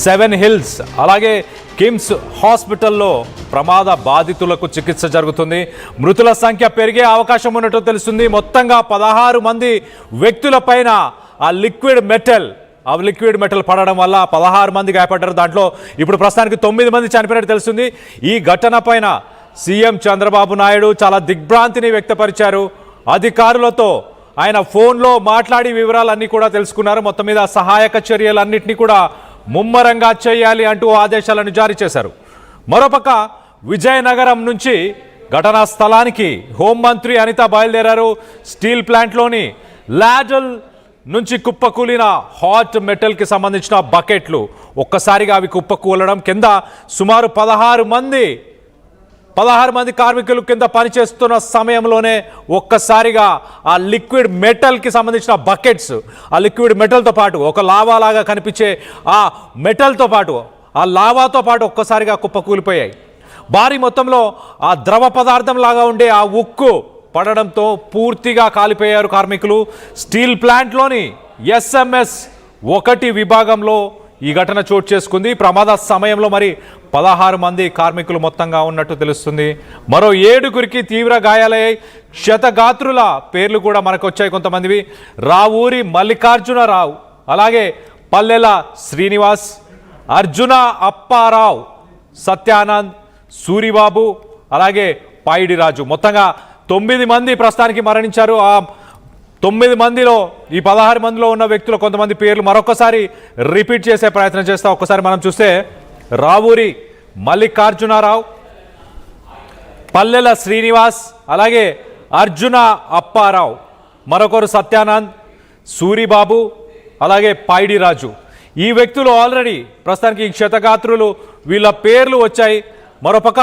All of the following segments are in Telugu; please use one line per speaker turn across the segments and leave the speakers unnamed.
సెవెన్ హిల్స్ అలాగే కిమ్స్ హాస్పిటల్లో ప్రమాద బాధితులకు చికిత్స జరుగుతుంది. మృతుల సంఖ్య పెరిగే అవకాశం ఉన్నట్టు తెలుస్తుంది. మొత్తంగా 16 మంది వ్యక్తులపైన ఆ లిక్విడ్ మెటల్ పడడం వల్ల 16 మంది గాయపడ్డారు. దాంట్లో ఇప్పుడు ప్రస్తుతానికి 9 మంది చనిపోయినట్టు తెలుస్తుంది. ఈ ఘటన పైన సీఎం చంద్రబాబు నాయుడు చాలా దిగ్భ్రాంతిని వ్యక్తపరిచారు. అధికారులతో ఆయన ఫోన్లో మాట్లాడి వివరాలన్నీ కూడా తెలుసుకున్నారు. మొత్తం మీద సహాయక చర్యలన్నింటినీ కూడా ముమ్మరంగా చేయాలి అంటూ ఆదేశాలను జారీ చేశారు. మరోపక్క విజయనగరం నుంచి ఘటనా స్థలానికి హోంమంత్రి అనిత బయలుదేరారు. స్టీల్ ప్లాంట్లోని లాడల్ నుంచి కుప్పకూలిన హాట్ మెటల్కి సంబంధించిన బకెట్లు ఒక్కసారిగా అవి కుప్పకూలడం, కింద సుమారు 16 మంది కార్మికులు కింద పనిచేస్తున్న సమయంలోనే ఒక్కసారిగా ఆ లిక్విడ్ మెటల్కి సంబంధించిన బకెట్స్, ఆ లిక్విడ్ మెటల్తో పాటు ఒక లావాలాగా కనిపించే ఆ మెటల్తో పాటు ఆ లావాతో పాటు ఒక్కసారిగా కుప్పకూలిపోయాయి. భారీ మొత్తంలో ఆ ద్రవ పదార్థం లాగా ఉండే ఆ ఉక్కు పడడంతో పూర్తిగా కాలిపోయారు కార్మికులు. స్టీల్ ప్లాంట్లోని SMS 1 విభాగంలో ఈ ఘటన చోటు చేసుకుంది. ప్రమాద సమయంలో మరి 16 మంది కార్మికులు మొత్తంగా ఉన్నట్టు తెలుస్తుంది. మరో 7గురికి తీవ్ర గాయాలయ్యాయి. క్షతగాత్రుల పేర్లు కూడా మనకు వచ్చాయి కొంతమందివి. రావూరి మల్లికార్జునరావు, అలాగే పల్లెల శ్రీనివాస్, అర్జున అప్పారావు, సత్యానంద్, సూరిబాబు, అలాగే పైడి రాజు. మొత్తంగా 9 మంది ప్రస్తుతానికి మరణించారు. ఆ 9 మందిలో ఈ 16 మందిలో ఉన్న వ్యక్తులు కొంతమంది పేర్లు మరొకసారి రిపీట్ చేసే ప్రయత్నం చేస్తా. ఒక్కసారి మనం చూస్తే రావూరి మల్లికార్జునరావు, పల్లెల శ్రీనివాస్, అలాగే అర్జున అప్పారావు, మరొకరు సత్యానంద్, సూరిబాబు, అలాగే పైడి రాజు. ఈ వ్యక్తులు ఆల్రెడీ ప్రస్తుతానికి ఈ క్షతగాత్రులు వీళ్ళ పేర్లు వచ్చాయి. మరోపక్క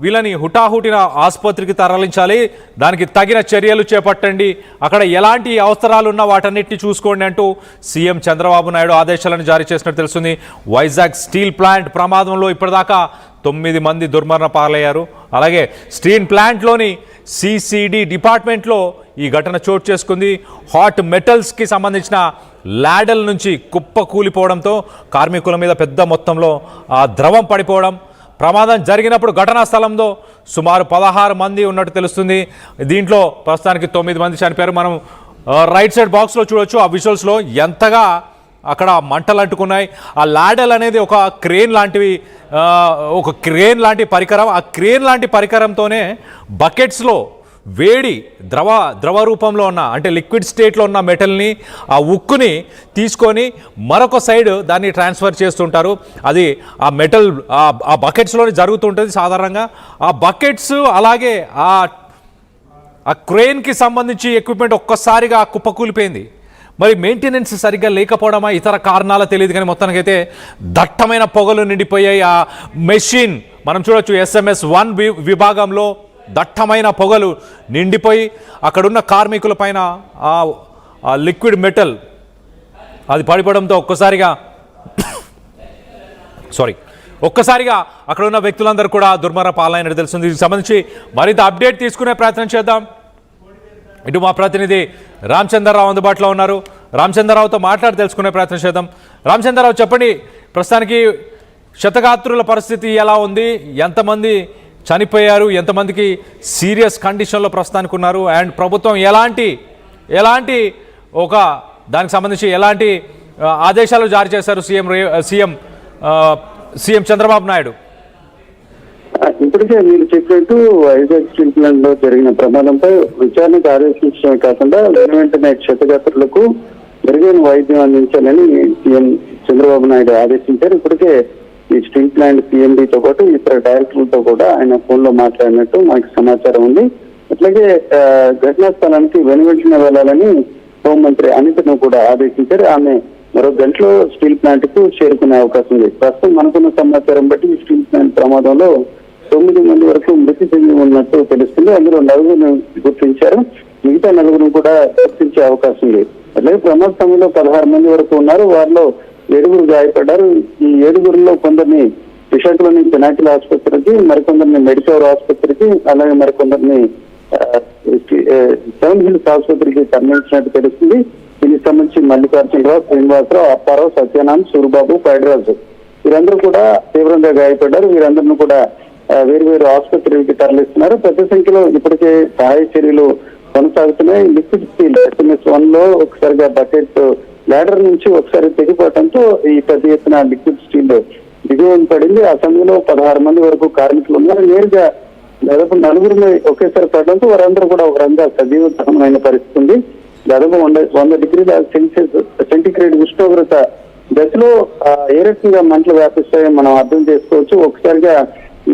వీళ్ళని హుటాహుటిన ఆసుపత్రికి తరలించాలి, దానికి తగిన చర్యలు చేపట్టండి, అక్కడ ఎలాంటి అవసరాలు ఉన్నా వాటన్నిటిని చూసుకోండి అంటూ సీఎం చంద్రబాబు నాయుడు ఆదేశాలను జారీ చేసినట్టు తెలుస్తుంది. వైజాగ్ స్టీల్ ప్లాంట్ ప్రమాదంలో ఇప్పటిదాకా 9 మంది దుర్మరణ పాలయ్యారు. అలాగే స్టీల్ ప్లాంట్లోని CCD డిపార్ట్మెంట్లో ఈ ఘటన చోటు చేసుకుంది. హాట్ మెటల్స్కి సంబంధించిన లాడల్ నుంచి కుప్ప కూలిపోవడంతో కార్మికుల మీద పెద్ద మొత్తంలో ఆ ద్రవం పడిపోవడం. ప్రమాదం జరిగినప్పుడు ఘటనా స్థలంలో సుమారు 16 మంది ఉన్నట్టు తెలుస్తుంది. దీంట్లో ప్రస్తుతానికి 9 మంది చనిపోయారు. మనం రైట్ సైడ్ బాక్స్లో చూడొచ్చు. ఆ విజువల్స్లో ఎంతగా అక్కడ మంటలు అంటుకున్నాయి. ఆ లాడల్ అనేది ఒక క్రేన్ లాంటి పరికరం. ఆ క్రేన్ లాంటి పరికరంతోనే బకెట్స్లో వేడి ద్రవ రూపంలో ఉన్న, అంటే లిక్విడ్ స్టేట్లో ఉన్న మెటల్ని, ఆ ఉక్కుని తీసుకొని మరొక సైడ్ దాన్ని ట్రాన్స్ఫర్ చేస్తుంటారు. అది ఆ మెటల్ ఆ బకెట్స్లోనే జరుగుతుంటుంది సాధారణంగా. ఆ బకెట్స్ అలాగే ఆ క్రేన్కి సంబంధించి ఎక్విప్మెంట్ ఒక్కసారిగా కుప్పకూలిపోయింది. మరి మెయింటెనెన్స్ సరిగ్గా లేకపోవడమా, ఇతర కారణాలు తెలియదు, కానీ మొత్తానికైతే దట్టమైన పొగలు నిండిపోయాయి. ఆ మెషిన్ మనం చూడొచ్చు. SMS 1 విభాగంలో దట్టమైన పొగలు నిండిపోయి అక్కడున్న కార్మికుల పైన ఆ లిక్విడ్ మెటల్ అది పడిపోవడంతో ఒక్కసారిగా అక్కడ ఉన్న వ్యక్తులందరూ కూడా దుర్మరణ పాలైనట్టు తెలుస్తుంది. దీనికి సంబంధించి మరింత అప్డేట్ తీసుకునే ప్రయత్నం చేద్దాం. ఇటు మా ప్రతినిధి రామచంద్రరావు అందుబాటులో ఉన్నారు. రామచంద్రరావుతో మాట్లాడి తెలుసుకునే ప్రయత్నం చేద్దాం. రామచంద్రరావు, చెప్పండి, ప్రస్తుతానికి క్షతగాత్రుల పరిస్థితి ఎలా ఉంది? ఎంతమంది చనిపోయారు? ఎంతమందికి సీరియస్ కండిషన్లో ప్రస్తుతానికి ఉన్నారు? అండ్ ప్రభుత్వం ఎలాంటి దానికి సంబంధించి ఎలాంటి ఆదేశాలు జారీ చేశారు సీఎం చంద్రబాబు నాయుడు?
ఇప్పటికే మీరు చెప్పినట్టు వైజాగ్ స్టీల్ ప్లాంట్ లో జరిగిన ప్రమాదంపై విచారణకు ఆదేశించడమే కాకుండా వెంటనే క్షతగాత్రులకు మెరుగైన వైద్యం అందించాలని సీఎం చంద్రబాబు నాయుడు ఆదేశించారు. ఇప్పటికే ఈ స్టీల్ ప్లాంట్ PMDతో పాటు ఇతర డైరెక్టర్లతో కూడా ఆయన ఫోన్ లో మాట్లాడినట్టు మనకి సమాచారం ఉంది. అట్లాగే ఘటనా స్థలానికి వెనువెంటనే వెళ్లాలని హోంమంత్రి అనితను కూడా ఆదేశించారు. ఆమె మరో గంటలో స్టీల్ ప్లాంట్ కు చేరుకునే అవకాశం ఉంది. ప్రస్తుతం మనకున్న సమాచారం బట్టి ఈ స్టీల్ ప్లాంట్ ప్రమాదంలో 9 మంది వరకు మృతి చెంది ఉన్నట్టు తెలుస్తుంది. అందులో 9 గుర్తించారు. మిగతా 9 కూడా గుర్తించే అవకాశం ఉంది. అట్లాగే ప్రమాద సమయంలో 16 మంది వరకు ఉన్నారు. వారిలో 7 గాయపడ్డారు. ఈ 7లో కొందరిని విశాఖలోని పినాకిల్ ఆసుపత్రికి, మరికొందరిని మెడికవర్ ఆసుపత్రికి, అలాగే మరికొందరిని సెవెన్ హిల్స్ ఆసుపత్రికి తరలించినట్టు తెలుస్తుంది. దీనికి సంబంధించి మల్లికార్జునరావు, శ్రీనివాసరావు, అప్పారావు, సత్యనారాయణ, సూరిబాబు, పైడిరాజు వీరందరూ కూడా తీవ్రంగా గాయపడ్డారు. వీరందరినీ కూడా వేరు వేరు ఆసుపత్రికి తరలిస్తున్నారు. పెద్ద సంఖ్యలో ఇప్పటికే సహాయ చర్యలు కొనసాగుతున్నాయి. లిక్విడ్ స్టీల్ SMS-1 లో ఒకసారిగా బకెట్ ల్యాడర్ నుంచి ఒకసారి తెగిపోవడంతో ఈ పెద్ద ఎత్తున లిక్విడ్ స్టీల్ దిగువన పడింది. ఆ సమయంలో 16 మంది వరకు కార్మికులు ఉన్నారు. నేరుగా దాదాపు 4 ఒకేసారి పడడంతో వారందరూ కూడా ఒక రంగా సజీవ దహనమైన పరిస్థితి ఉంది. దాదాపు 100 డిగ్రీల సెంటిగ్రేడ్ ఉష్ణోగ్రత దశలో ఏ రకంగా మంటలు వ్యాపిస్తాయో మనం అర్థం చేసుకోవచ్చు. ఒకసారిగా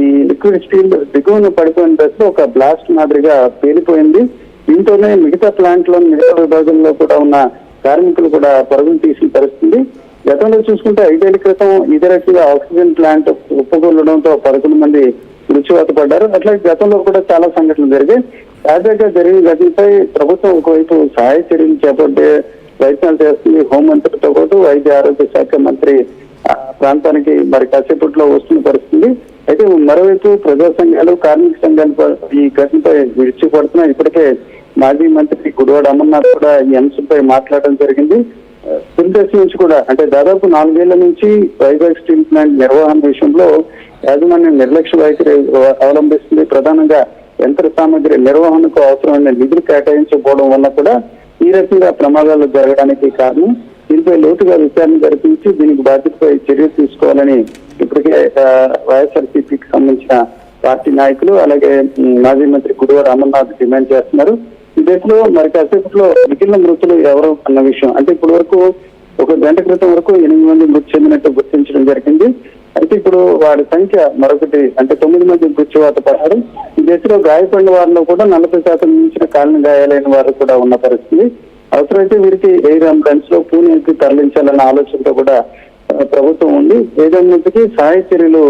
ఈ లిక్విడ్ స్టీల్ దిగువన పడిపోయిన దశలో ఒక బ్లాస్ట్ మాదిరిగా పేలిపోయింది. దీంతోనే మిగతా ప్లాంట్ లో మిగతా విభాగంలో కూడా ఉన్న కార్మికులు కూడా పరుగులు తీసిన పరిస్థితి. గతంలో చూసుకుంటే 5 ఏళ్ల క్రితం ఇదే రకంగా ఆక్సిజన్ ప్లాంట్ ఉప్పగొల్లడంతో 11 మంది మృత్యువాత పడ్డారు. అట్లాగే గతంలో కూడా చాలా సంఘటనలు జరిగాయి. తాజాగా జరిగిన ఘటనపై ప్రభుత్వం ఒకవైపు సహాయ చర్యలు చేపట్టే ప్రయత్నాలు చేస్తుంది. హోంమంత్రితో పాటు వైద్య ఆరోగ్య శాఖ మంత్రి ప్రాంతానికి మరి కాసేపట్లో వస్తున్న పరిస్థితి. అయితే మరోవైపు ప్రజా సంఘాలు, కార్మిక సంఘాలు ఈ ఘటనపై విడిచిపడుతున్నాయి. ఇప్పటికే మాజీ మంత్రి గుడివాడ అమర్నాథ్ కూడా ఈ అంశంపై మాట్లాడడం జరిగింది. తొలిదశ నుంచి కూడా అంటే దాదాపు 4 ఏళ్ల నుంచి వైజాగ్ స్టీల్ ప్లాంట్ నిర్వహణ విషయంలో యాజమాన్యం నిర్లక్ష్య వైఖరి అవలంబిస్తుంది. ప్రధానంగా యంత్ర సామగ్రి నిర్వహణకు అవసరమైన నిధులు కేటాయించకపోవడం వల్ల కూడా ఈ రకంగా ప్రమాదాలు జరగడానికి కారణం. దీనిపై లోతుగా విచారణ జరిపించి దీనికి బాధ్యతపై చర్యలు తీసుకోవాలని ఇప్పటికే వైఎస్ఆర్సీపీకి సంబంధించిన పార్టీ నాయకులు అలాగే మాజీ మంత్రి గుడివాడ అమర్నాథ్ డిమాండ్ చేస్తున్నారు. ఈ దశలో మరి కాసేపట్లో మిగిలిన మృతులు ఎవరు అన్న విషయం అంటే ఇప్పటి వరకు 1 గంట క్రితం వరకు 8 మంది మృతి చెందినట్టు గుర్తించడం జరిగింది. అయితే ఇప్పుడు వారి సంఖ్య మరొకటి అంటే 9 మంది మృత్యువాత పడ్డారు. ఈ దశలో గాయపడిన వారిలో కూడా 40% మించిన కాలిన గాయాలైన వారు కూడా ఉన్న పరిస్థితి. అవసరమైతే వీరికి ఎయిర్ అంబులెన్స్ లో పూణేకి తరలించాలన్న ఆలోచనతో కూడా ప్రభుత్వం ఉంది. ఏదైనప్పటికీ సహాయ చర్యలు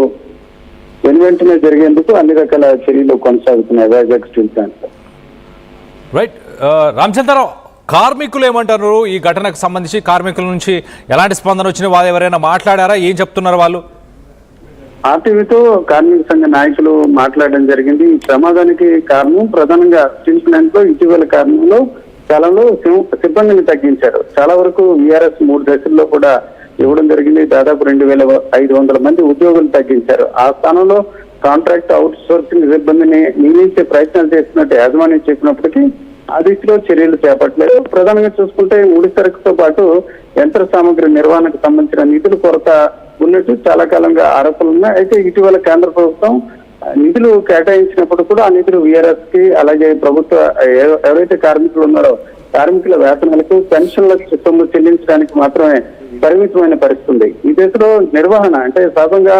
వెంటనే జరిగేందుకు అన్ని రకాల చర్యలు కొనసాగుతున్నాయి Vizag steel plant.
Right Ramachandrarao, కార్మికులు ఏమంటారు ఈ ఘటనకు సంబంధించి? కార్మికుల నుంచి ఎలాంటి స్పందన వచ్చింది? వాళ్ళు ఎవరైనా మాట్లాడారా? ఏం చెప్తున్నారు వాళ్ళు?
ఆర్టీవీతో కార్మిక సంఘ నాయకులు మాట్లాడడం జరిగింది. ఈ ప్రమాదానికి కారణం ప్రధానంగా స్టీల్ ప్లాంట్ లో ఇటీవల కాలంలో సిబ్బందిని తగ్గించారు. చాలా వరకు VRS 3 దశల్లో కూడా ఇవ్వడం జరిగింది. దాదాపు 2500 మంది ఉద్యోగులు తగ్గించారు. ఆ స్థానంలో కాంట్రాక్ట్ అవుట్ సోర్సింగ్ సిబ్బందిని నియమించే ప్రయత్నాలు చేస్తున్నట్టు యాజమాన్యం చెప్పినప్పటికీ ఆ దిశలో చర్యలు చేపట్టలేదు. ప్రధానంగా చూసుకుంటే ముడి సరుకుతో పాటు యంత్ర సామగ్రి నిర్వహణకు సంబంధించిన నిధుల కొరత ఉన్నట్టు చాలా కాలంగా ఆరోపణలు ఉన్నాయి. అయితే ఇటీవల కేంద్ర ప్రభుత్వం నిధులు కేటాయించినప్పుడు కూడా ఆ నిధులు VRS కి అలాగే ప్రభుత్వ ఎవరైతే కార్మికులు ఉన్నారో కార్మికుల వేతనాలకు పెన్షన్లకు సొమ్ము చెల్లించడానికి మాత్రమే పరిమితమైన పరిస్థితి ఉంది. ఈ దశలో నిర్వహణ అంటే సాధారణంగా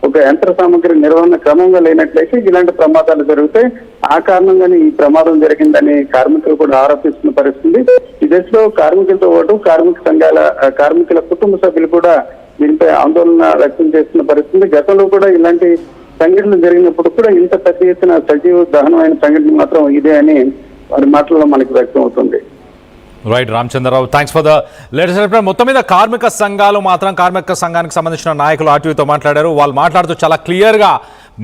ఒక యంత్ర సామగ్రి నిర్వహణ క్రమంగా లేనట్లయితే ఇలాంటి ప్రమాదాలు జరుగుతాయి. ఆ కారణంగానే ఈ ప్రమాదం జరిగిందని కార్మికులు కూడా ఆరోపిస్తున్న పరిస్థితి. ఈ దశలో కార్మికులతో పాటు కార్మిక సంఘాల కార్మికుల కుటుంబ సభ్యులు కూడా దీనిపై ఆందోళన వ్యక్తం చేస్తున్న పరిస్థితి. గతంలో కూడా ఇలాంటి సంఘటనలు జరిగినప్పుడు కూడా ఇంత పెద్ద ఎత్తున సజీవ దహనమైన సంఘటన మాత్రం ఇదే అని వారి మాటల్లో మనకి వ్యక్తం అవుతుంది.
Right Ramachandrarao, thanks for the latest update. మొత్తం మీద కార్మిక సంఘాలు మాత్రం కార్మిక సంఘానికి సంబంధించిన నాయకులు ఆర్టీవీతో మాట్లాడారు. వాళ్ళు మాట్లాడుతూ చాలా క్లియర్గా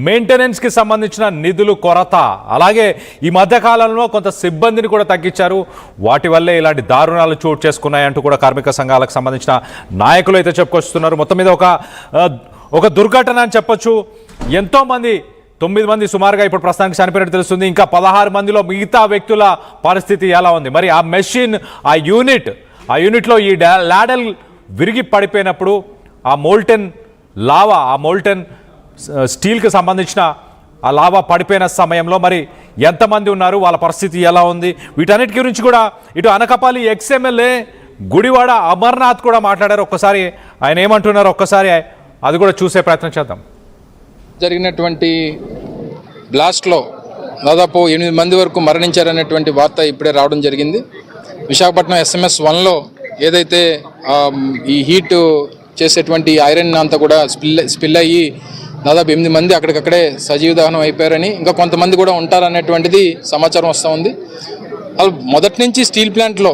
మెయింటెనెన్స్కి సంబంధించిన నిధులు కొరత, అలాగే ఈ మధ్య కాలంలో కొంత సిబ్బందిని కూడా తగ్గించారు, వాటి వల్లే ఇలాంటి దారుణాలు చోటు చేసుకున్నాయంటూ కూడా కార్మిక సంఘాలకు సంబంధించిన నాయకులు అయితే చెప్పుకొస్తున్నారు. మొత్తం మీద ఒక దుర్ఘటన అని చెప్పొచ్చు. ఎంతోమంది 9 మంది సుమారుగా ఇప్పుడు ప్రస్తుతానికి చనిపోయినట్టు తెలుస్తుంది. ఇంకా 16 మందిలో మిగతా వ్యక్తుల పరిస్థితి ఎలా ఉంది? మరి ఆ మెషిన్, ఆ యూనిట్లో ఈ ల్యాడల్ విరిగి పడిపోయినప్పుడు ఆ మోల్టెన్ లావా, ఆ మోల్టెన్ స్టీల్కి సంబంధించిన ఆ లావా పడిపోయిన సమయంలో మరి ఎంతమంది ఉన్నారు, వాళ్ళ పరిస్థితి ఎలా ఉంది? వీటన్నిటి గురించి కూడా ఇటు అనకాపల్లి ఎక్స్ఎమ్మెల్యే గుడివాడ అమర్నాథ్ కూడా మాట్లాడారు. ఒక్కసారి ఆయన ఏమంటున్నారు ఒక్కసారి అది కూడా చూసే ప్రయత్నం చేద్దాం.
జరిగినటువంటి బ్లాస్ట్లో దాదాపు 8 మంది వరకు మరణించారనేటువంటి వార్త ఇప్పుడే రావడం జరిగింది. విశాఖపట్నం SMS-1లో ఏదైతే ఈ హీట్ చేసేటువంటి ఐరన్ అంతా కూడా స్పిల్ అయ్యి దాదాపు 8 మంది అక్కడికక్కడే సజీవ దహనం అయిపోయారని, ఇంకా కొంతమంది కూడా ఉంటారనేటువంటిది సమాచారం వస్తూ ఉంది. మొదటి నుంచి స్టీల్ ప్లాంట్లో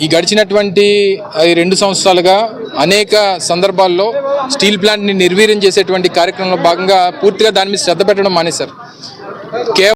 ఈ గడిచినటువంటి 2 సంవత్సరాలుగా అనేక సందర్భాల్లో స్టీల్ ప్లాంట్ని నిర్వీర్యం చేసేటువంటి కార్యక్రమంలో భాగంగా పూర్తిగా దాని మీద శ్రద్ధ పెట్టడం మానేశారు.